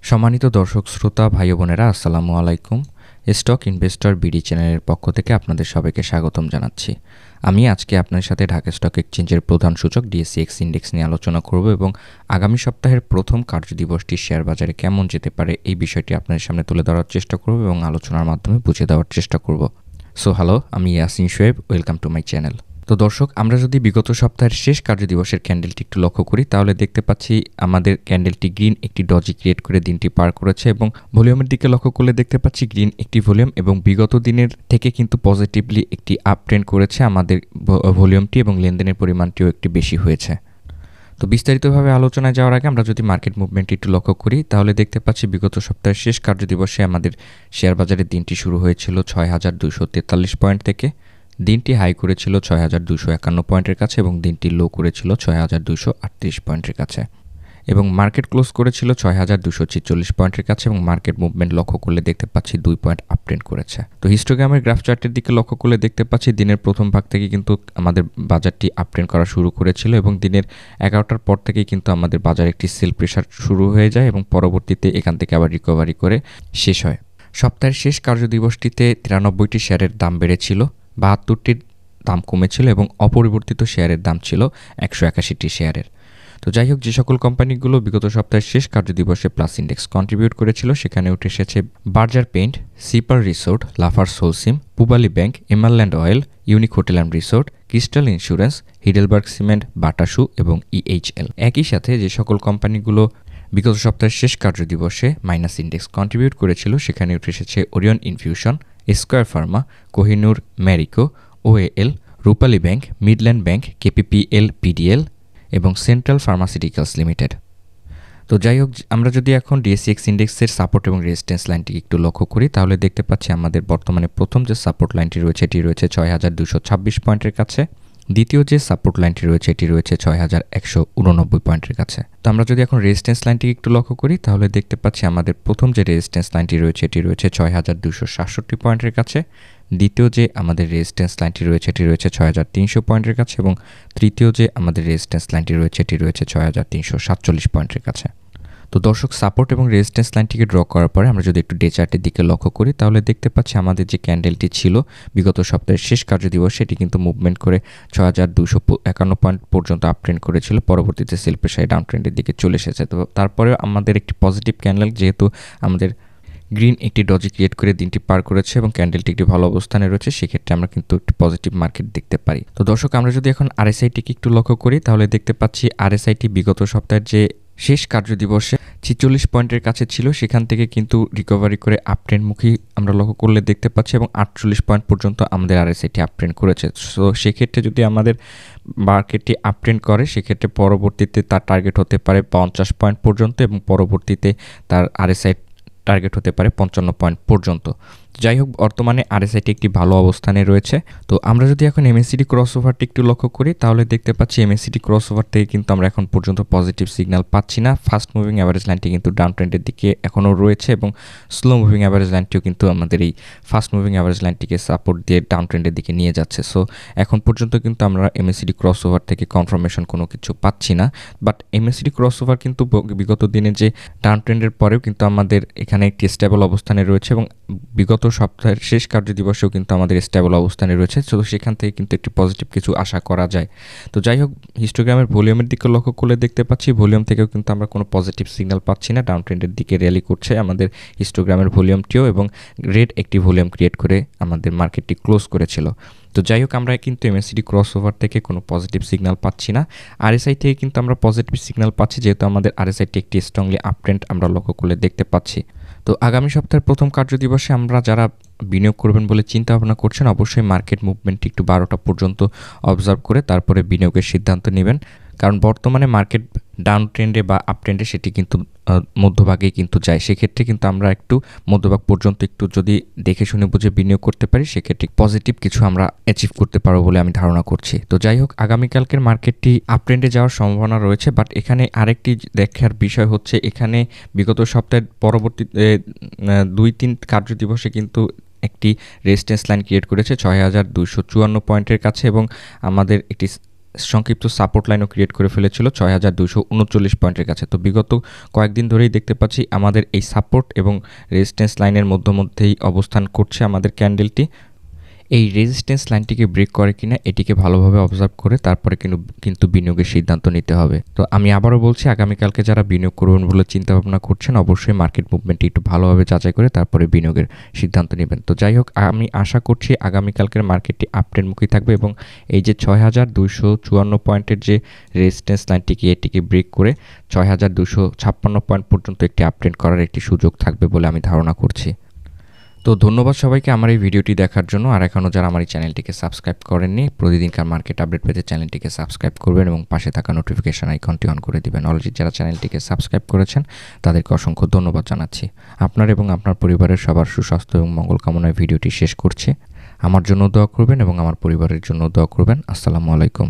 সম্মানিত দর্শক শ্রোতা ভাই বোনেরা, আসসালামু আলাইকুম। স্টক ইনভেস্টর বিডি চ্যানেলের পক্ষ থেকে আপনাদের সবাইকে স্বাগতম জানাচ্ছি। আমি আজকে আপনার সাথে ঢাকা স্টক এক্সচেঞ্জের প্রধান সূচক ডিএসসি ইন্ডেক্স নিয়ে আলোচনা করব এবং আগামী সপ্তাহের প্রথম কার্যদিবসটি শেয়ার বাজারে কেমন যেতে পারে এই বিষয়টি আপনাদের সামনে তুলে ধরার চেষ্টা করব এবং আলোচনার মাধ্যমে বুঝিয়ে দেওয়ার চেষ্টা করব। সো হ্যালো, আমি Yasin Shoaib, welcome to my channel. তো দর্শক, আমরা যদি বিগত সপ্তাহের শেষ কার্যদিবসের ক্যান্ডেলটি একটু লক্ষ্য করি তাহলে দেখতে পাচ্ছি আমাদের ক্যান্ডেলটি গ্রিন একটি ডজি ক্রিয়েট করে দিনটি পার করেছে এবং ভলিউমের দিকে লক্ষ্য করলে দেখতে পাচ্ছি গ্রিন একটি ভলিউম এবং বিগত দিনের থেকে কিন্তু পজিটিভলি একটি আপ ট্রেন্ড করেছে আমাদের ভলিউমটি এবং লেনদেনের পরিমাণটিও একটি বেশি হয়েছে। তো বিস্তারিতভাবে আলোচনায় যাওয়ার আগে আমরা যদি মার্কেট মুভমেন্টটি একটু লক্ষ্য করি তাহলে দেখতে পাচ্ছি বিগত সপ্তাহের শেষ কার্যদিবসে আমাদের শেয়ার বাজারের দিনটি শুরু হয়েছিল ৬,২৪৩ পয়েন্ট থেকে। দিনটি হাই করেছিল ৬,২৫১ পয়েন্টের কাছে এবং দিনটি লো করেছিল ৬,২৩৮ পয়েন্টের কাছে এবং মার্কেট ক্লোজ করেছিল ৬,২৪৬ পয়েন্টের কাছে এবং মার্কেট মুভমেন্ট লক্ষ্য করলে দেখতে পাচ্ছি 2 পয়েন্ট আপট্রেন্ড করেছে। তো হিস্টোগ্রামের গ্রাফ চার্টের দিকে লক্ষ্য করলে দেখতে পাচ্ছি দিনের প্রথম ভাগ থেকে কিন্তু আমাদের বাজারটি আপট্রেন্ড করা শুরু করেছিল এবং দিনের 11টার পর থেকে কিন্তু আমাদের বাজারে একটি সেল প্রেশার শুরু হয়ে যায় এবং পরবর্তীতে এখান থেকে আবার রিকভারি করে শেষ হয়। সপ্তাহের শেষ কার্যদিবসটিতে 93টি শেয়ারের দাম বেড়েছিল, 72টির দাম কমেছিল এবং অপরিবর্তিত শেয়ারের দাম ছিল 181টি শেয়ারের। তো যাই হোক, যে সকল কোম্পানিগুলো বিগত সপ্তাহের শেষ কার্যদিবসে প্লাস ইন্ডেক্স কন্ট্রিবিউট করেছিল সেখানে উঠে এসেছে Berger paint, Sea Pearl resort, Lafarge Holcim, Pubali bank, Emerald oil, Unique hotel and resort, Crystal insurance, Heidelberg cement, Bata shoe এবং ইএইচএল। একই সাথে যে সকল কোম্পানিগুলো বিগত সপ্তাহের শেষ কার্যদিবসে মাইনাস ইন্ডেক্স কন্ট্রিবিউট করেছিল সেখানে উঠে এসেছে Orion infusion, Square pharma, Kohinoor Marico, OAL, Rupali bank, Midland bank, KPPL PDL এবং সেন্ট্রাল ফার্মাসিউটিক্যালস লিমিটেড। তো যাই হোক, আমরা যদি এখন ডিএসসিএক্স ইন্ডেক্সের সাপোর্ট এবং রেজিস্ট্যান্স লাইনটিকে একটু লক্ষ্য করি তাহলে দেখতে পাচ্ছি আমাদের বর্তমানে প্রথম যে সাপোর্ট লাইনটি রয়েছে এটি রয়েছে ৬,২২৬ পয়েন্টের কাছে। দ্বিতীয় যে সাপোর্ট লাইনটি রয়েছে এটি রয়েছে ৬,১৮৯ পয়েন্টের কাছে। তো আমরা যদি এখন রেজিস্ট্যান্স লাইনটিকে একটু লক্ষ্য করি তাহলে দেখতে পাচ্ছি আমাদের প্রথম যে রেজিস্ট্যান্স লাইনটি রয়েছে এটি রয়েছে ৬,২৬৭ পয়েন্টের কাছে। দ্বিতীয় যে আমাদের রেজিস্ট্যান্স লাইনটি রয়েছে এটি রয়েছে ৬,৩০০ পয়েন্টের কাছে এবং তৃতীয় যে আমাদের রেজিস্ট্যান্স লাইনটি রয়েছে এটি রয়েছে ৬,৩৪৭ পয়েন্টের কাছে। তো দর্শক, সাপোর্ট এবং রেজিস্ট্যান্স লাইনটিকে ড্র করার পরে আমরা যদি একটু ডে চার্টের দিকে লক্ষ্য করি তাহলে দেখতে পাচ্ছি আমাদের যে ক্যান্ডেলটি ছিল বিগত সপ্তাহের শেষ কার্যদিবস সেটি কিন্তু মুভমেন্ট করে ৬,২৫১ পয়েন্ট পর্যন্ত আপ ট্রেন্ড করেছিল, পরবর্তীতে সেল প্রেশারে ডাউন ট্রেন্ডের দিকে চলে এসেছে। তো তারপরেও আমাদের একটি পজিটিভ ক্যান্ডেল, যেহেতু আমাদের গ্রিন একটি ডজি ক্রিয়েট করে দিনটি পার করেছে এবং ক্যান্ডেলটি একটি ভালো অবস্থানে রয়েছে, সেক্ষেত্রে আমরা কিন্তু একটি পজিটিভ মার্কেট দেখতে পারি। তো দর্শক, আমরা যদি এখন আরএসআইটিকে একটু লক্ষ্য করি তাহলে দেখতে পাচ্ছি আরএসআইটি বিগত সপ্তাহের যে শেষ কার্যদিবসে ৪৬ পয়েন্টের কাছে ছিল সেখান থেকে কিন্তু রিকভারি করে আপট্রেন্ডমুখী আমরা লক্ষ্য করলে দেখতে পাচ্ছি এবং ৪৮ পয়েন্ট পর্যন্ত আমাদের আরএসআইটি আপট্রেন্ড করেছে। সো সেক্ষেত্রে যদি আমাদের মার্কেটটি আপট্রেন্ড করে সেক্ষেত্রে পরবর্তীতে তার টার্গেট হতে পারে ৫০ পয়েন্ট পর্যন্ত এবং পরবর্তীতে তার আরএসআই টার্গেট হতে পারে ৫৫ পয়েন্ট পর্যন্ত। যাই হোক, বর্তমানে আরএসআইটি একটি ভালো অবস্থানে রয়েছে। তো আমরা যদি এখন এমএসিডি ক্রসওভারটি একটু লক্ষ্য করি তাহলে দেখতে পাচ্ছি এমএসিডি ক্রসওভার থেকে কিন্তু আমরা এখন পর্যন্ত পজিটিভ সিগন্যাল পাচ্ছি না। ফাস্ট মুভিং অ্যাভারেজ লাইনটি কিন্তু ডাউন ট্রেন্ডের দিকে এখনও রয়েছে এবং স্লো মুভিং অ্যাভারেজ লাইনটিও কিন্তু আমাদের এই ফাস্ট মুভিং অ্যাভারেজ লাইনটিকে সাপোর্ট দিয়ে ডাউন ট্রেন্ডের দিকে নিয়ে যাচ্ছে। সো এখন পর্যন্ত কিন্তু আমরা এমএসিডি ক্রসওভার থেকে কনফার্মেশন কোনো কিছু পাচ্ছি না। বাট এমএসিডি ক্রসওভার কিন্তু বিগত দিনে যে ডাউন ট্রেন্ডের পরেও কিন্তু আমাদের এখানে একটি স্টেবল অবস্থানে রয়েছে এবং বিগত সপ্তাহের শেষ কার্যদিবসেও কিন্তু আমাদের স্টেবল অবস্থানে রয়েছে। তো সেখান থেকে কিন্তু একটি পজিটিভ কিছু আশা করা যায়। তো যাই হোক, হিস্টোগ্রামের ভলিউমের দিকে লক্ষ্য করলে দেখতে পাচ্ছি ভলিউম থেকেও কিন্তু আমরা কোনো পজিটিভ সিগন্যাল পাচ্ছি না, ডাউন ট্রেন্ডের দিকে র্যালি করছে আমাদের হিস্টোগ্রামের ভলিউমটিও এবং রেড একটি ভলিউম ক্রিয়েট করে আমাদের মার্কেটটি ক্লোজ করেছিল। তো যাই হোক, আমরা কিন্তু এমএসিডি ক্রসওভার থেকে কোনো পজিটিভ সিগন্যাল পাচ্ছি না। আরএসআই থেকে কিন্তু আমরা পজিটিভ সিগন্যাল পাচ্ছি, যেহেতু আমাদের আরএসআইটি একটি স্ট্রংলি আপট্রেন্ড আমরা লক্ষ্য করলে দেখতে পাচ্ছি। তো আগামী সপ্তাহের প্রথম কার্যদিবসে আমরা যারা বিনিয়োগ করবেন বলে চিন্তা ভাবনা করছেন অবশ্যই মার্কেট মুভমেন্টটি একটু 12টা পর্যন্ত অবজার্ভ করে তারপরে বিনিয়োগের সিদ্ধান্ত নেবেন, কারণ বর্তমানে মার্কেট ডাউন ট্রেন্ডে বা আপ ট্রেন্ডে সেটি কিন্তু মধ্যভাগেই কিন্তু যায়। সেক্ষেত্রে কিন্তু আমরা একটু মধ্যভাগ পর্যন্ত একটু যদি দেখে শুনে বুঝে বিনিয়োগ করতে পারি সেক্ষেত্রে পজিটিভ কিছু আমরা অ্যাচিভ করতে পারবো বলে আমি ধারণা করছি। তো যাই হোক, আগামীকালকের মার্কেটটি আপ ট্রেন্ডে যাওয়ার সম্ভাবনা রয়েছে, বাট এখানে আরেকটি দেখার বিষয় হচ্ছে এখানে বিগত সপ্তাহের পরবর্তী 2-3 কার্যদিবসে কিন্তু একটি রেজিস্ট্যান্স লাইন ক্রিয়েট করেছে ৬,২৫৪ পয়েন্টের কাছে এবং আমাদের একটি সংক্ষিপ্ত সাপোর্ট লাইনও ক্রিয়েট করে ফেলেছিল ৬,২৩৯ পয়েন্টের কাছে। তো বিগত কয়েকদিন ধরেই দেখতে পাচ্ছি আমাদের এই সাপোর্ট এবং রেজিস্ট্যান্স লাইনের মধ্যেই অবস্থান করছে আমাদের ক্যান্ডেলটি। এই রেজিস্ট্যান্স লাইনটিকে ব্রেক করে কিনা এটিকে ভালোভাবে অবজার্ভ করে তারপরে কিন্তু বিনিয়োগের সিদ্ধান্ত নিতে হবে। তো আমি আবারও বলছি, আগামীকালকে যারা বিনিয়োগ করবেন বলে চিন্তাভাবনা করছেন অবশ্যই মার্কেট মুভমেন্টটি একটু ভালোভাবে যাচাই করে তারপরে বিনিয়োগের সিদ্ধান্ত নেবেন। তো যাই হোক, আমি আশা করছি আগামীকালকের মার্কেটটি আপট্রেন্ডমুখী থাকবে এবং এই যে ৬,২৫৪ পয়েন্টের যে রেজিস্ট্যান্স লাইনটিকে এটিকে ব্রেক করে ৬,২৫৬ পয়েন্ট পর্যন্ত একটি আপট্রেন্ড করার একটি সুযোগ থাকবে বলে আমি ধারণা করছি। তো ধন্যবাদ সবাইকে আমার এই ভিডিওটি দেখার জন্য। আর এখনও যারা আমার এই চ্যানেলটিকে সাবস্ক্রাইব করেননি, প্রতিদিনকার মার্কেট আপডেট পেতে চ্যানেলটিকে সাবস্ক্রাইব করবেন এবং পাশে থাকা নোটিফিকেশন আইকনটি অন করে দিবেন। অলরেডি যারা চ্যানেলটিকে সাবস্ক্রাইব করেছেন তাদেরকে অসংখ্য ধন্যবাদ জানাচ্ছি। আপনার এবং আপনার পরিবারের সবার সুস্বাস্থ্য এবং মঙ্গল কামনায় ভিডিওটি শেষ করছি। আমার জন্য দোয়া করবেন এবং আমার পরিবারের জন্য দোয়া করবেন। আসসালামু আলাইকুম।